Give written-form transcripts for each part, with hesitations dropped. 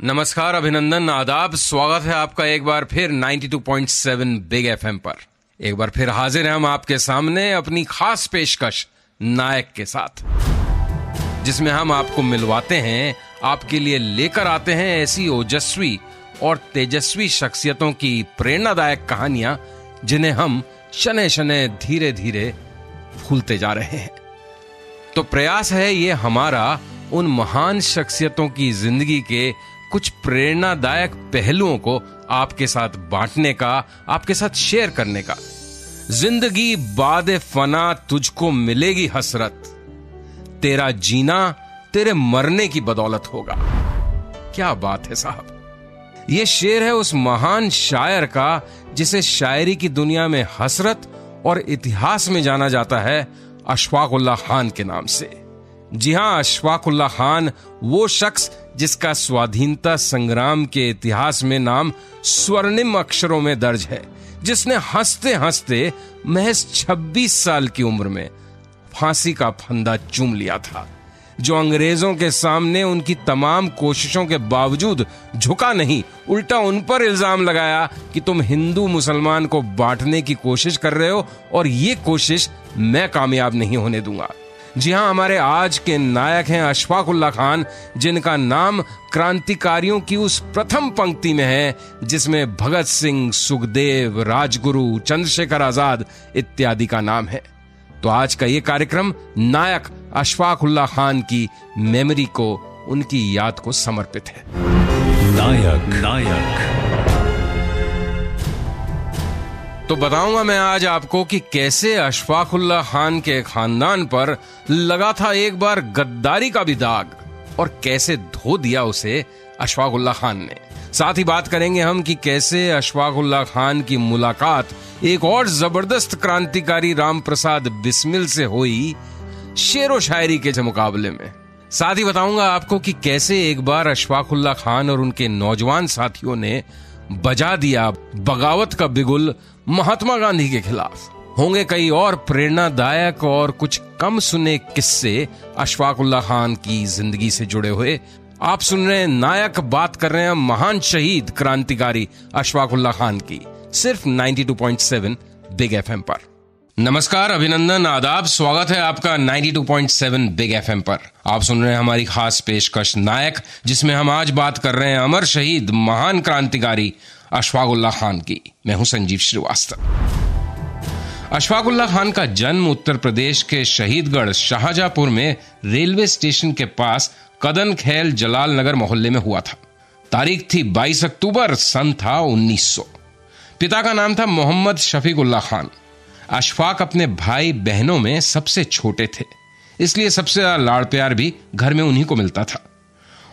नमस्कार, अभिनंदन, आदाब। स्वागत है आपका एक बार फिर 92.7 बिग एफएम पर। एक बार फिर हाजिर हैं हम आपके सामने अपनी खास पेशकश नायक के साथ, जिसमें हम आपको मिलवाते हैं, आपके लिए लेकर आते हैं ऐसी ओजस्वी और तेजस्वी शख्सियतों की प्रेरणादायक कहानियां जिन्हें हम शनै शनै धीरे धीरे भूलते जा रहे हैं। तो प्रयास है ये हमारा उन महान शख्सियतों की जिंदगी के कुछ प्रेरणादायक पहलुओं को आपके साथ बांटने का, आपके साथ शेयर करने का। जिंदगी बादे फना तुझको मिलेगी हसरत, तेरा जीना तेरे मरने की बदौलत होगा। क्या बात है साहब। ये शेर है उस महान शायर का जिसे शायरी की दुनिया में हसरत और इतिहास में जाना जाता है अशफाक उल्लाह खान के नाम से। जी हां, अशफाक उल्लाह खान वो शख्स जिसका स्वाधीनता संग्राम के इतिहास में नाम स्वर्णिम अक्षरों में दर्ज है, जिसने हंसते हंसते महज 26 साल की उम्र में फांसी का फंदा चूम लिया था, जो अंग्रेजों के सामने उनकी तमाम कोशिशों के बावजूद झुका नहीं, उल्टा उन पर इल्जाम लगाया कि तुम हिंदू मुसलमान को बांटने की कोशिश कर रहे हो और ये कोशिश मैं कामयाब नहीं होने दूंगा। जी हां, हमारे आज के नायक हैं अशफाक उल्लाह खान, जिनका नाम क्रांतिकारियों की उस प्रथम पंक्ति में है जिसमें भगत सिंह, सुखदेव, राजगुरु, चंद्रशेखर आजाद इत्यादि का नाम है। तो आज का ये कार्यक्रम नायक अशफाक उल्लाह खान की मेमोरी को, उनकी याद को समर्पित है। नायक तो बताऊंगा मैं आज आपको कि कैसे अशफाक उल्लाह खान के खानदान पर लगा था एक बार गद्दारी का भी दाग और कैसे धो दिया उसे अशफाक उल्लाह खान ने। साथ ही बात करेंगे हम कि कैसे अशफाक उल्लाह खान की मुलाकात एक और जबरदस्त क्रांतिकारी राम प्रसाद बिस्मिल से हुई शेरो शायरी के मुकाबले में। साथ ही बताऊंगा आपको कि कैसे एक बार अशफाक उल्लाह खान और उनके नौजवान साथियों ने बजा दिया बगावत का बिगुल महात्मा गांधी के खिलाफ। होंगे कई और प्रेरणादायक और कुछ कम सुने किस्से अशफाक उल्लाह खान की जिंदगी से जुड़े हुए। आप सुन रहे हैं नायक, बात कर रहे हैं महान शहीद क्रांतिकारी अशफाक उल्लाह खान की, सिर्फ 92.7 बिग एफएम पर। नमस्कार, अभिनंदन, आदाब। स्वागत है आपका 92.7 बिग एफएम पर। आप सुन रहे हैं हमारी खास पेशकश नायक, जिसमें हम आज बात कर रहे हैं अमर शहीद महान क्रांतिकारी अशफाक उल्लाह खान की। मैं हूं संजीव श्रीवास्तव। अशफाक उल्लाह खान का जन्म उत्तर प्रदेश के शहीदगढ़ शाहजहांपुर में रेलवे स्टेशन के पास कदन खैल जलाल नगर मोहल्ले में हुआ था। तारीख थी 22 अक्टूबर, सन था 1900। पिता का नाम था मोहम्मद शफीक उल्लाह खान। अशफाक अपने भाई बहनों में सबसे छोटे थे, इसलिए सबसे ज्यादा लाड़ प्यार भी घर में उन्हीं को मिलता था।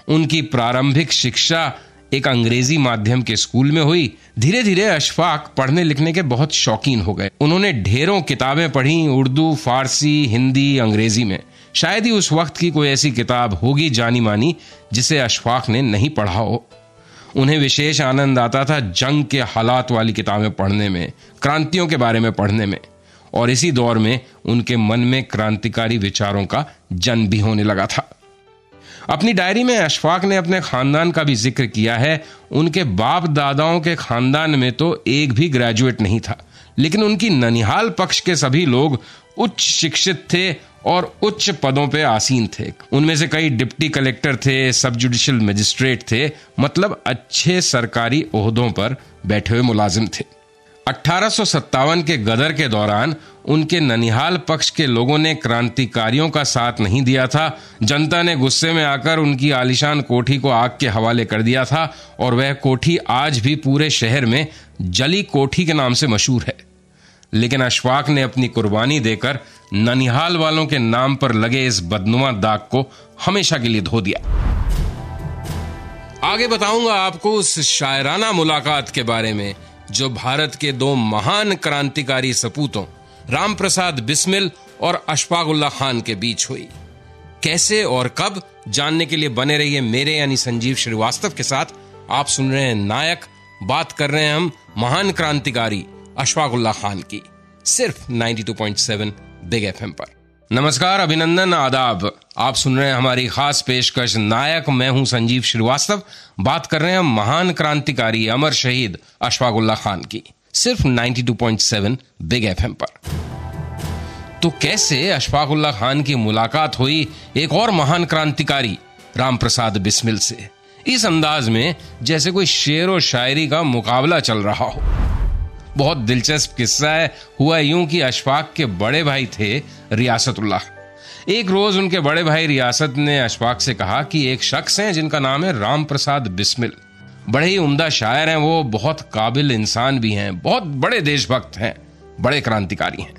उनकी प्रारंभिक शिक्षा एक अंग्रेजी माध्यम के स्कूल में हुई। धीरे धीरे अशफाक पढ़ने लिखने के बहुत शौकीन हो गए। उन्होंने ढेरों किताबें पढ़ी, उर्दू, फारसी, हिंदी, अंग्रेजी में। शायद ही उस वक्त की कोई ऐसी किताब होगी जानी मानी जिसे अशफाक ने नहीं पढ़ा हो। उन्हें विशेष आनंद आता था जंग के हालात वाली किताबें पढ़ने में, क्रांतियों के बारे में पढ़ने में, और इसी दौर में उनके मन में क्रांतिकारी विचारों का जन्म भी होने लगा था। अपनी डायरी में अशफाक ने अपने खानदान का भी जिक्र किया है। उनके बाप दादाओं के खानदान में तो एक भी ग्रेजुएट नहीं था, लेकिन उनकी ननिहाल पक्ष के सभी लोग उच्च शिक्षित थे और उच्च पदों पे आसीन थे। उनमें से कई डिप्टी कलेक्टर थे, सब जुडिशियल मजिस्ट्रेट थे, मतलब अच्छे सरकारी ओहदों पर बैठे हुए मुलाजिम थे। 1857 के गदर के दौरान उनके ननिहाल पक्ष के लोगों ने क्रांतिकारियों का साथ नहीं दिया था। जनता ने गुस्से में आकर उनकी आलीशान कोठी को आग के हवाले कर दिया था और वह कोठी आज भी पूरे शहर में जली कोठी के नाम से मशहूर है। लेकिन अशफाक ने अपनी कुर्बानी देकर ननिहाल वालों के नाम पर लगे इस बदनुमा दाग को हमेशा के लिए धो दिया। आगे बताऊंगा आपको उस शायराना मुलाकात के बारे में जो भारत के दो महान क्रांतिकारी सपूतों राम प्रसाद बिस्मिल और अशफाक उल्लाह खान के बीच हुई। कैसे और कब, जानने के लिए बने रहिए मेरे यानी संजीव श्रीवास्तव के साथ। आप सुन रहे हैं नायक, बात कर रहे हैं हम महान क्रांतिकारी अशफाक उल्लाह खान की, सिर्फ 92.7 बिग एफएम पर। नमस्कार, अभिनंदन, आदाब। आप सुन रहे हैं हमारी खास पेशकश नायक। मैं हूं संजीव श्रीवास्तव। बात कर रहे हैं महान क्रांतिकारी अमर शहीद अशफाक उल्लाह खान की, सिर्फ 92.7 बिग एफएम पर। तो कैसे अशफाक उल्लाह खान की मुलाकात हुई एक और महान क्रांतिकारी राम प्रसाद बिस्मिल से, इस अंदाज में जैसे कोई शेर और शायरी का मुकाबला चल रहा हो। बहुत दिलचस्प किस्सा है। हुआ यूं कि अशफाक के बड़े भाई थे रियासतुल्लाह। एक रोज उनके बड़े भाई रियासत ने अशफाक से कहा कि एक शख्स हैं जिनका नाम है राम प्रसाद बिस्मिल। बड़े ही उम्दा शायर हैं वो, बहुत काबिल इंसान भी हैं, बहुत बड़े देशभक्त हैं, बड़े क्रांतिकारी हैं।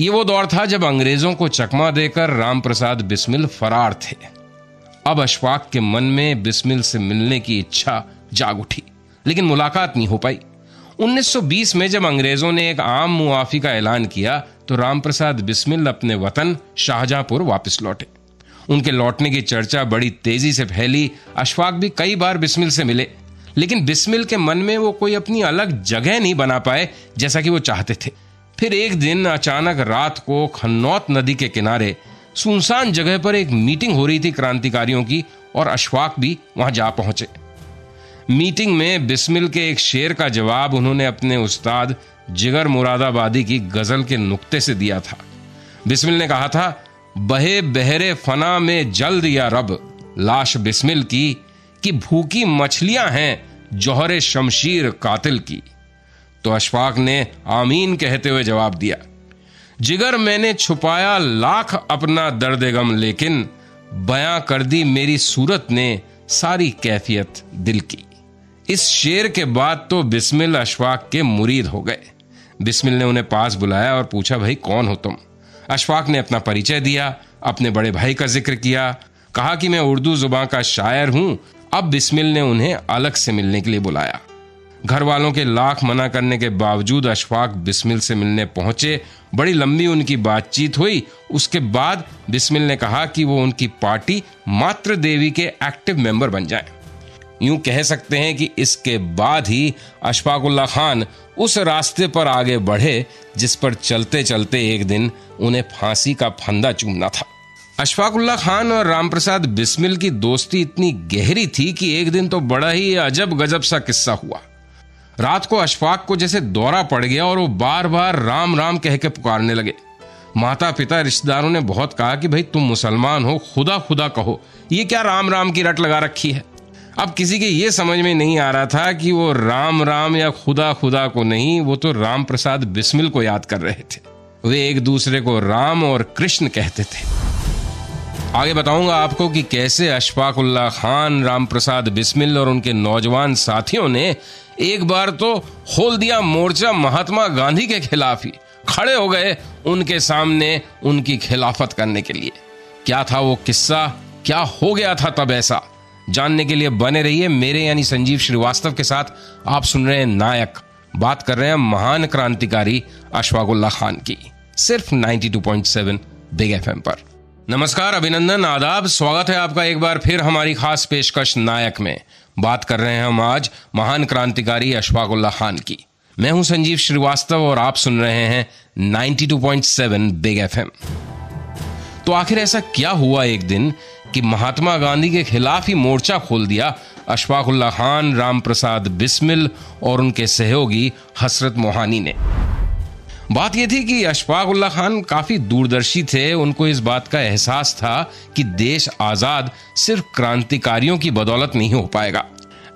ये वो दौर था जब अंग्रेजों को चकमा देकर राम प्रसाद बिस्मिल फरार थे। अब अशफाक के मन में बिस्मिल से मिलने की इच्छा जाग उठी, लेकिन मुलाकात नहीं हो पाई। 1920 में जब अंग्रेजों ने एक आम मुआफी का ऐलान किया तो राम प्रसाद बिस्मिल अपने वतन शाहजहांपुर वापस लौटे। उनके लौटने की चर्चा बड़ी तेजी से फैली। अशफाक भी कई बार बिस्मिल से मिले, लेकिन बिस्मिल के मन में वो कोई अपनी अलग जगह नहीं बना पाए जैसा कि वो चाहते थे। फिर एक दिन अचानक रात को खन्नौत नदी के किनारे सुनसान जगह पर एक मीटिंग हो रही थी क्रांतिकारियों की, और अशफाक भी वहां जा पहुंचे। मीटिंग में बिस्मिल के एक शेर का जवाब उन्होंने अपने उस्ताद जिगर मुरादाबादी की गजल के नुक्ते से दिया था। बिस्मिल ने कहा था, बहे बहरे फना में जल दिया रब, लाश बिस्मिल की कि भूखी मछलियां हैं जौहरे शमशीर कातिल की। तो अशफाक ने आमीन कहते हुए जवाब दिया, जिगर मैंने छुपाया लाख अपना दर्द गम, लेकिन बयां कर दी मेरी सूरत ने सारी कैफियत दिल की। इस शेर के बाद तो बिस्मिल अशफाक के मुरीद हो गए। बिस्मिल ने उन्हें पास बुलाया और पूछा, भाई कौन हो तुम? अशफाक ने अपना परिचय दिया, अपने बड़े भाई का जिक्र किया, कहा कि मैं उर्दू जुबान का शायर हूं। अब बिस्मिल ने उन्हें अलग से मिलने के लिए बुलाया। घर वालों के लाख मना करने के बावजूद अशफाक बिस्मिल से मिलने पहुंचे। बड़ी लंबी उनकी बातचीत हुई। उसके बाद बिस्मिल ने कहा कि वो उनकी पार्टी मातृ देवी के एक्टिव मेंबर बन जाएं। यूं कह सकते हैं कि इसके बाद ही अशफाक उल्लाह खान उस रास्ते पर आगे बढ़े जिस पर चलते चलते एक दिन उन्हें फांसी का फंदा चूमना था। अशफाक उल्लाह खान और राम प्रसाद बिस्मिल की दोस्ती इतनी गहरी थी कि एक दिन तो बड़ा ही अजब गजब सा किस्सा हुआ। रात को अशफाक को जैसे दौरा पड़ गया और वो बार बार राम राम कह के पुकारने लगे। माता पिता रिश्तेदारों ने बहुत कहा कि भाई तुम मुसलमान हो, खुदा खुदा कहो, ये क्या राम राम की रट लगा रखी है। अब किसी के ये समझ में नहीं आ रहा था कि वो राम राम या खुदा खुदा को नहीं, वो तो राम प्रसाद बिस्मिल को याद कर रहे थे। वे एक दूसरे को राम और कृष्ण कहते थे। आगे बताऊंगा आपको कि कैसे अशफाक उल्लाह खान, राम प्रसाद बिस्मिल और उनके नौजवान साथियों ने एक बार तो खोल दिया मोर्चा महात्मा गांधी के खिलाफ ही, खड़े हो गए उनके सामने उनकी खिलाफत करने के लिए। क्या था वो किस्सा, क्या हो गया था तब ऐसा, जानने के लिए बने रहिए मेरे यानी संजीव श्रीवास्तव के साथ। आप सुन रहे हैं नायक। बात कर रहे हैं महान क्रांतिकारी अशफाक उल्लाह खान की, सिर्फ 92.7 बिग एफएम पर। नमस्कार, अभिनंदन, आदाब। स्वागत है आपका एक बार फिर हमारी खास पेशकश नायक में। बात कर रहे हैं हम आज महान क्रांतिकारी अशफाक उल्लाह खान की। मैं हूं संजीव श्रीवास्तव और आप सुन रहे हैं 92.7 बिग एफएम। तो आखिर ऐसा क्या हुआ एक दिन कि महात्मा गांधी के खिलाफ ही मोर्चा खोल दिया अशफाक उल्लाह खान, राम प्रसाद बिस्मिल और उनके सहयोगी हसरत मोहानी ने। बात यह थी कि अशफाक उल्लाह खान काफी दूरदर्शी थे। उनको इस बात का एहसास था कि देश आजाद सिर्फ क्रांतिकारियों की बदौलत नहीं हो पाएगा।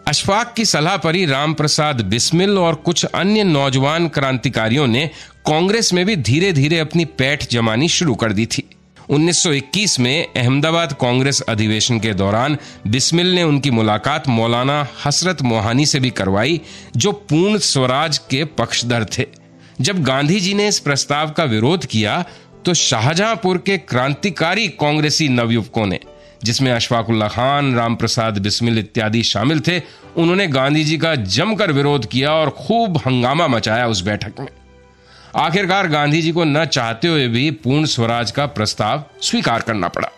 अशफाक की सलाह पर ही राम प्रसाद बिस्मिल और कुछ अन्य नौजवान क्रांतिकारियों ने कांग्रेस में भी धीरे धीरे अपनी पैठ जमानी शुरू कर दी थी। 1921 में अहमदाबाद कांग्रेस अधिवेशन के दौरान बिस्मिल ने उनकी मुलाकात मौलाना हसरत मोहानी से भी करवाई, जो पूर्ण स्वराज के पक्षधर थे। जब गांधी जी ने इस प्रस्ताव का विरोध किया तो शाहजहांपुर के क्रांतिकारी कांग्रेसी नवयुवकों ने, जिसमें अशफाक उल्लाह खान, राम प्रसाद बिस्मिल इत्यादि शामिल थे, उन्होंने गांधी जी का जमकर विरोध किया और खूब हंगामा मचाया उस बैठक में। आखिरकार गांधी जी को न चाहते हुए भी पूर्ण स्वराज का प्रस्ताव स्वीकार करना पड़ा।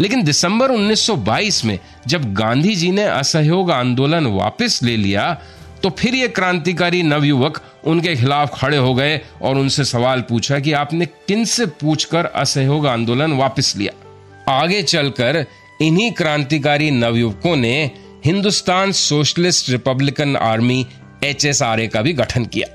लेकिन दिसंबर 1922 में जब गांधी जी ने असहयोग आंदोलन वापस ले लिया तो फिर ये क्रांतिकारी नवयुवक उनके खिलाफ खड़े हो गए और उनसे सवाल पूछा कि आपने किन से पूछकर असहयोग आंदोलन वापस लिया। आगे चलकर इन्हीं क्रांतिकारी नवयुवकों ने Hindustan socialist Republican army HSRA का भी गठन किया।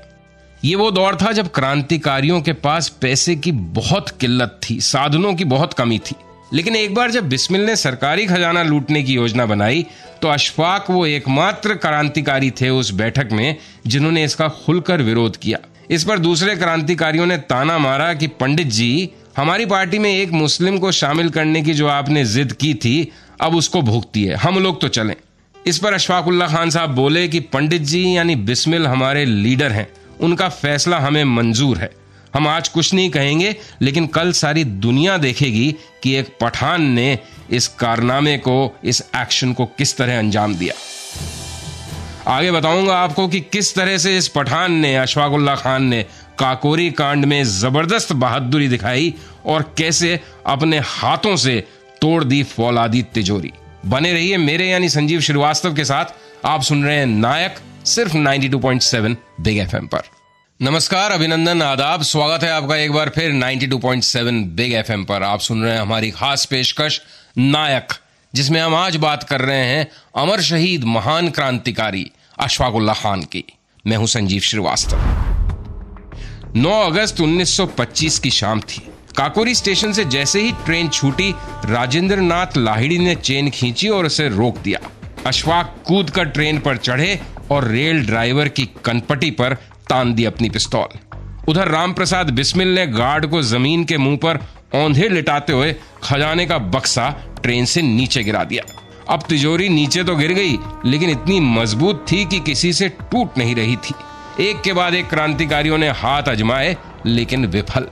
ये वो दौर था जब क्रांतिकारियों के पास पैसे की बहुत किल्लत थी, साधनों की बहुत कमी थी। लेकिन एक बार जब बिस्मिल ने सरकारी खजाना लूटने की योजना बनाई तो अशफाक वो एकमात्र क्रांतिकारी थे उस बैठक में जिन्होंने इसका खुलकर विरोध किया। इस पर दूसरे क्रांतिकारियों ने ताना मारा कि पंडित जी, हमारी पार्टी में एक मुस्लिम को शामिल करने की जो आपने जिद की थी अब उसको भुगती है, हम लोग तो चलें। इस पर अशफाक उल्लाह खान साहब बोले कि पंडित जी यानी बिस्मिल हमारे लीडर हैं, उनका फैसला हमें मंजूर है। हम आज कुछ नहीं कहेंगे लेकिन कल सारी दुनिया देखेगी कि एक पठान ने इस कारनामे को, इस एक्शन को किस तरह अंजाम दिया। आगे बताऊंगा आपको कि किस तरह से इस पठान ने, अशफाक उल्लाह खान ने काकोरी कांड में जबरदस्त बहादुरी दिखाई और कैसे अपने हाथों से तोड़ दी फौलादी तिजोरी। बने रहिए मेरे यानी संजीव श्रीवास्तव के साथ। आप सुन रहे हैं नायक, सिर्फ 92.7 बिग FM पर। नमस्कार, अभिनंदन, आदाब, स्वागत है आपका एक बार फिर 92.7 बिग FM पर। आप सुन रहे हैं हमारी खास पेशकश नायक, जिसमें हम आज बात कर रहे हैं अमर शहीद महान क्रांतिकारी अशफाक उल्लाह खान की। मैं हूं संजीव श्रीवास्तव। 9 अगस्त 1925 की शाम थी। काकोरी स्टेशन से जैसे ही ट्रेन छूटी, राजेंद्र नाथ लाहिड़ी ने चेन खींची और उसे रोक दिया। अशफाक कूद कर ट्रेन पर चढ़े और रेल ड्राइवर की कनपटी पर तान दी अपनी पिस्तौल। उधर रामप्रसाद बिस्मिल ने गार्ड को जमीन के मुंह पर औंधे लिटाते हुए खजाने का बक्सा ट्रेन से नीचे गिरा दिया। अब तिजोरी नीचे तो गिर गई लेकिन इतनी मजबूत थी कि किसी से टूट नहीं रही थी। एक के बाद एक क्रांतिकारियों ने हाथ आजमाए लेकिन विफल।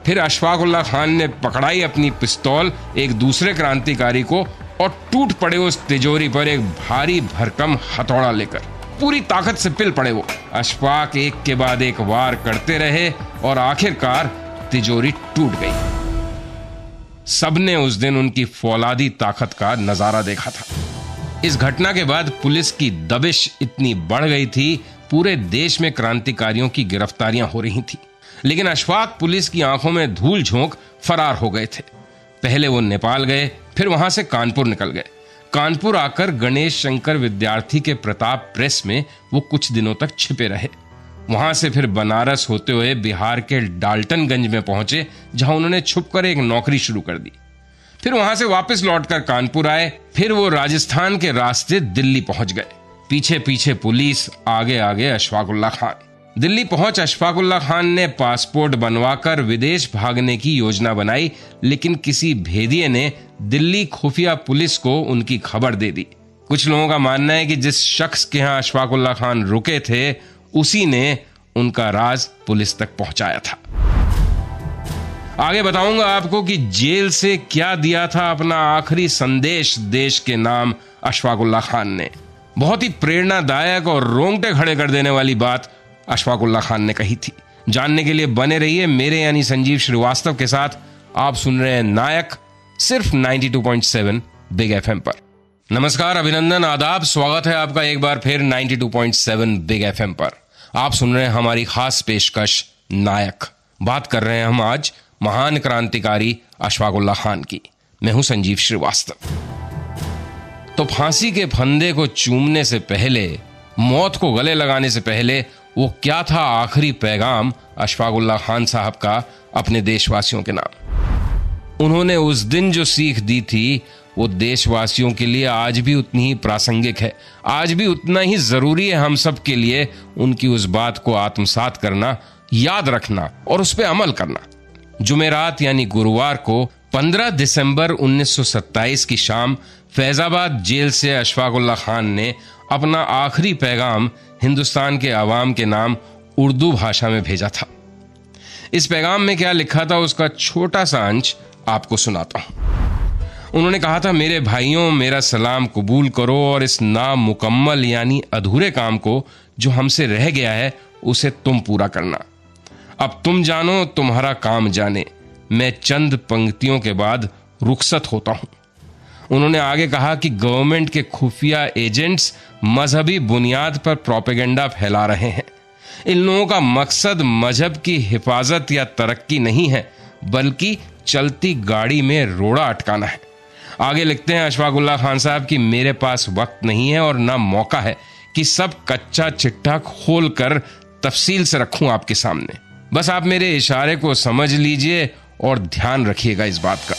फिर अशफाक उल्लाह खान ने पकड़ाई अपनी पिस्तौल एक दूसरे क्रांतिकारी को और टूट पड़े उस तिजोरी पर एक भारी भरकम हथौड़ा लेकर। पूरी ताकत से पिल पड़े वो। अशफाक एक के बाद एक वार करते रहे और आखिरकार तिजोरी टूट गई। सबने उस दिन उनकी फौलादी ताकत का नजारा देखा था। इस घटना के बाद पुलिस की दबिश इतनी बढ़ गई थी, पूरे देश में क्रांतिकारियों की गिरफ्तारियां हो रही थी। लेकिन अशफाक पुलिस की आंखों में धूल झोंक फरार हो गए थे। पहले वो नेपाल गए, फिर वहां से कानपुर निकल गए। कानपुर आकर गणेश शंकर विद्यार्थी के प्रताप प्रेस में वो कुछ दिनों तक छिपे रहे। वहां से फिर बनारस होते हुए बिहार के डाल्टनगंज में पहुंचे, जहां उन्होंने छुपकर एक नौकरी शुरू कर दी। फिर वहां से वापस लौटकर कानपुर आए। फिर वो राजस्थान के रास्ते दिल्ली पहुंच गए। पीछे पीछे पुलिस, आगे आगे अशफाक उल्लाह खान। दिल्ली पहुंच अशफाक उल्लाह खान ने पासपोर्ट बनवाकर विदेश भागने की योजना बनाई, लेकिन किसी भेदिये ने दिल्ली खुफिया पुलिस को उनकी खबर दे दी। कुछ लोगों का मानना है कि जिस शख्स के यहां अशफाक उल्लाह खान रुके थे, उसी ने उनका राज पुलिस तक पहुंचाया था। आगे बताऊंगा आपको कि जेल से क्या दिया था अपना आखिरी संदेश देश के नाम अशफाक उल्लाह खान ने। बहुत ही प्रेरणादायक और रोंगटे खड़े कर देने वाली बात अशफाक उल्लाह खान ने कही थी। जानने के लिए बने रहिए मेरे यानी संजीव श्रीवास्तव के साथ। आप सुन रहे हैं नायक, सिर्फ 92.7 बिग FM पर। नमस्कार, अभिनंदन, आदाब, स्वागत है आपका एक बार फिर 92.7 बिग FM पर। आप सुन रहे हैं हमारी खास पेशकश नायक। बात कर रहे हैं हम आज महान क्रांतिकारी अशफाक उल्लाह खान की। मैं हूं संजीव श्रीवास्तव। तो फांसी के फंदे को चूमने से पहले, मौत को गले लगाने से पहले, वो क्या था आखिरी पैगाम अशफाक उल्लाह खान साहब का अपने देशवासियों के नाम। उन्होंने उस दिन जो सीख दी थी वो देशवासियों के लिए आज भी उतनी ही प्रासंगिक है। आज भी उतना ही जरूरी है हम सब के लिए उनकी उस बात को आत्मसात करना, याद रखना और उस पर अमल करना। जुमेरात यानी गुरुवार को 15 दिसंबर 1927 की शाम फैजाबाद जेल से अशफाक उल्लाह खान ने अपना आखिरी पैगाम हिंदुस्तान के अवाम के नाम उर्दू भाषा में भेजा था। इस पैगाम में क्या लिखा था उसका छोटा सा अंश आपको सुनाता हूं। उन्होंने कहा था, मेरे भाइयों, मेरा सलाम कबूल करो और इस नामुकम्मल यानी अधूरे काम को जो हमसे रह गया है उसे तुम पूरा करना। अब तुम जानो, तुम्हारा काम जाने। मैं चंद पंक्तियों के बाद रुखसत होता हूं। उन्होंने आगे कहा कि गवर्नमेंट के खुफिया एजेंट्स मजहबी बुनियाद पर प्रोपेगेंडा फैला रहे हैं। इन लोगों का मकसद मजहब की हिफाजत या तरक्की नहीं है, बल्कि चलती गाड़ी में रोड़ा अटकाना है। आगे लिखते हैं अशफाक उल्लाह खान साहब कि मेरे पास वक्त नहीं है और ना मौका है कि सब कच्चा चिट्ठा खोल कर तफसील से रखूं आपके सामने। बस आप मेरे इशारे को समझ लीजिए और ध्यान रखिएगा इस बात का।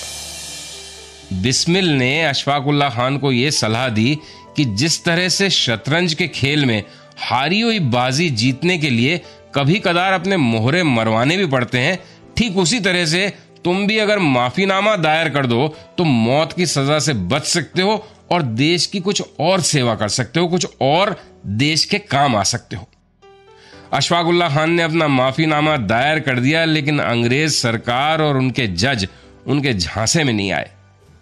बिस्मिल ने अशफाक उल्लाह खान को यह सलाह दी कि जिस तरह से शतरंज के खेल में हारी हुई बाजी जीतने के लिए कभी कदार अपने मोहरे मरवाने भी पड़ते हैं, ठीक उसी तरह से तुम भी अगर माफीनामा दायर कर दो तो मौत की सजा से बच सकते हो और देश की कुछ और सेवा कर सकते हो, कुछ और देश के काम आ सकते हो। अशफाक उल्लाह खान ने अपना माफीनामा दायर कर दिया, लेकिन अंग्रेज सरकार और उनके जज उनके झांसे में नहीं आए।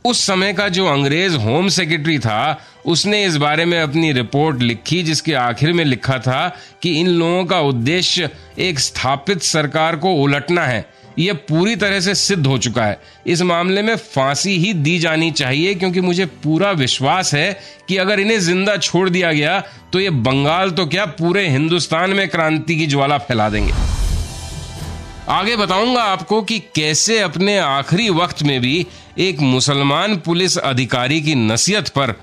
उस समय का जो अंग्रेज होम सेक्रेटरी था, उसने इस बारे में अपनी रिपोर्ट लिखी, जिसके आखिर में लिखा था कि इन लोगों का उद्देश्य एक स्थापित सरकार को उलटना है। यह पूरी तरह से सिद्ध हो चुका है। इस मामले में फांसी ही दी जानी चाहिए, क्योंकि मुझे पूरा विश्वास है कि अगर इन्हें जिंदा छोड़ दिया गया तो ये बंगाल तो क्या पूरे हिंदुस्तान में क्रांति की ज्वाला फैला देंगे। आगे बताऊंगा आपको कि कैसे अपने आखिरी वक्त में भी एक मुसलमान पुलिस अधिकारी की नसीहत पर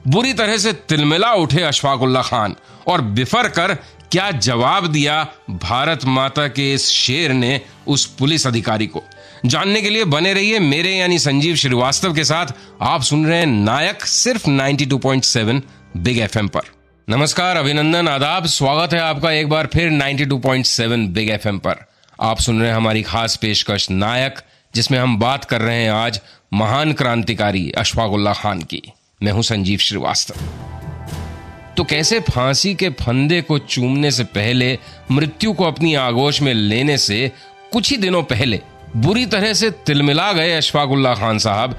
बुरी तरह से तिलमिला उठे अशफाक उल्लाह खान और बिफर कर क्या जवाब दिया भारत माता के इस शेर ने उस पुलिस अधिकारी को। जानने के लिए बने रहिए मेरे यानी संजीव श्रीवास्तव के साथ। आप सुन रहे हैं नायक, सिर्फ 92.7 बिग एफएम पर। नमस्कार, अभिनंदन, आदाब, स्वागत है आपका एक बार फिर 92.7 बिग एफएम पर। आप सुन रहे हैं हमारी खास पेशकश नायक, जिसमें हम बात कर रहे हैं आज महान क्रांतिकारी अशफाक उल्लाह खान की। मैं हूं संजीव श्रीवास्तव। तो कैसे फांसी के फंदे को चूमने से पहले, मृत्यु को अपनी आगोश में लेने से कुछ ही दिनों पहले बुरी तरह से तिलमिला गए अशफाक उल्लाह खान साहब।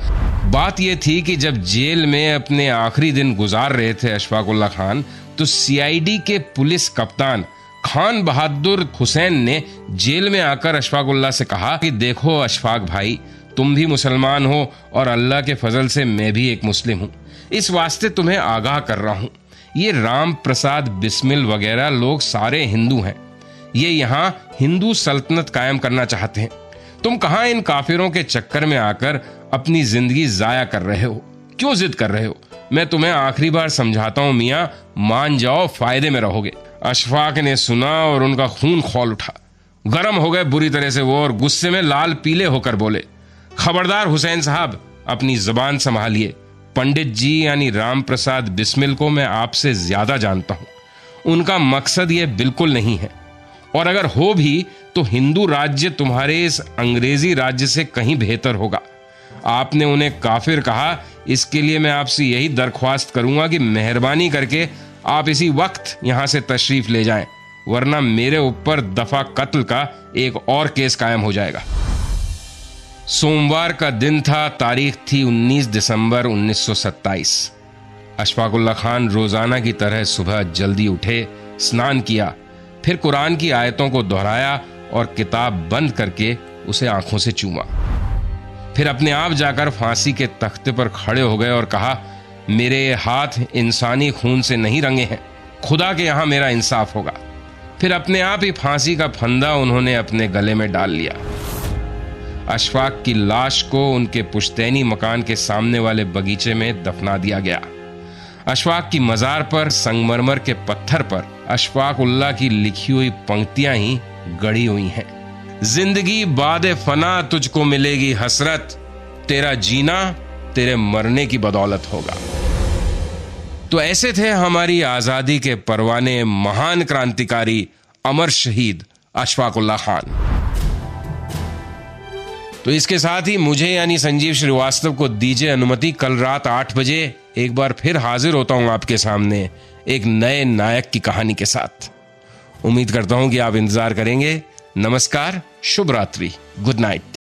बात यह थी कि जब जेल में अपने आखिरी दिन गुजार रहे थे अशफाक उल्लाह खान, तो सीआईडी के पुलिस कप्तान खान बहादुर हुसैन ने जेल में आकर अशफाक उल्लाह से कहा कि देखो अशफाक भाई, तुम भी मुसलमान हो और अल्लाह के फजल से मैं भी एक मुस्लिम हूं। इस वास्ते तुम्हें आगाह कर रहा हूं, ये राम प्रसाद बिस्मिल वगैरह लोग सारे हिंदू हैं। ये यहाँ हिंदू सल्तनत कायम करना चाहते हैं। तुम कहाँ इन काफिरों के चक्कर में आकर अपनी जिंदगी जाया कर रहे हो? क्यों जिद कर रहे हो? मैं तुम्हें आखिरी बार समझाता हूं मियाँ, मान जाओ, फायदे में रहोगे। अशफाक ने सुना और उनका खून खौल उठा। गर्म हो गए बुरी तरह से वो और गुस्से में लाल पीले होकर बोले, खबरदार हुसैन साहब, अपनी जुबान संभालिए। पंडित जी यानी राम प्रसाद बिस्मिल को मैं आपसे ज्यादा जानता हूं। उनका मकसद यह बिल्कुल नहीं है, और अगर हो भी तो हिंदू राज्य तुम्हारे इस अंग्रेजी राज्य से कहीं बेहतर होगा। आपने उन्हें काफिर कहा, इसके लिए मैं आपसे यही दरख्वास्त करूंगा कि मेहरबानी करके आप इसी वक्त यहां से तशरीफ ले जाएं, वरना मेरे ऊपर दफा कत्ल का एक और केस कायम हो जाएगा। सोमवार का दिन था, तारीख थी 19 दिसंबर 1927। अशफाक उल्लाह खान रोजाना की तरह सुबह जल्दी उठे, स्नान किया, फिर कुरान की आयतों को दोहराया और किताब बंद करके उसे आंखों से चूमा। फिर अपने आप जाकर फांसी के तख्ते पर खड़े हो गए और कहा, मेरे हाथ इंसानी खून से नहीं रंगे हैं, खुदा के यहां मेरा इंसाफ होगा। फिर अपने आप ही फांसी का फंदा उन्होंने अपने गले में डाल लिया। अशफाक की लाश को उनके पुश्तैनी मकान के सामने वाले बगीचे में दफना दिया गया। अशफाक की मजार पर संगमरमर के पत्थर पर अशफाक उल्लाह की लिखी हुई पंक्तियां ही गढ़ी हुई हैं। जिंदगी बादे फना तुझको मिलेगी हसरत, तेरा जीना तेरे मरने की बदौलत होगा। तो ऐसे थे हमारी आजादी के परवाने, महान क्रांतिकारी, अमर शहीद अशफाक उल्लाह खान। तो इसके साथ ही मुझे यानी संजीव श्रीवास्तव को दीजिए अनुमति। कल रात 8 बजे एक बार फिर हाजिर होता हूं आपके सामने एक नए नायक की कहानी के साथ। उम्मीद करता हूं कि आप इंतजार करेंगे। नमस्कार, शुभ रात्रि, गुड नाइट।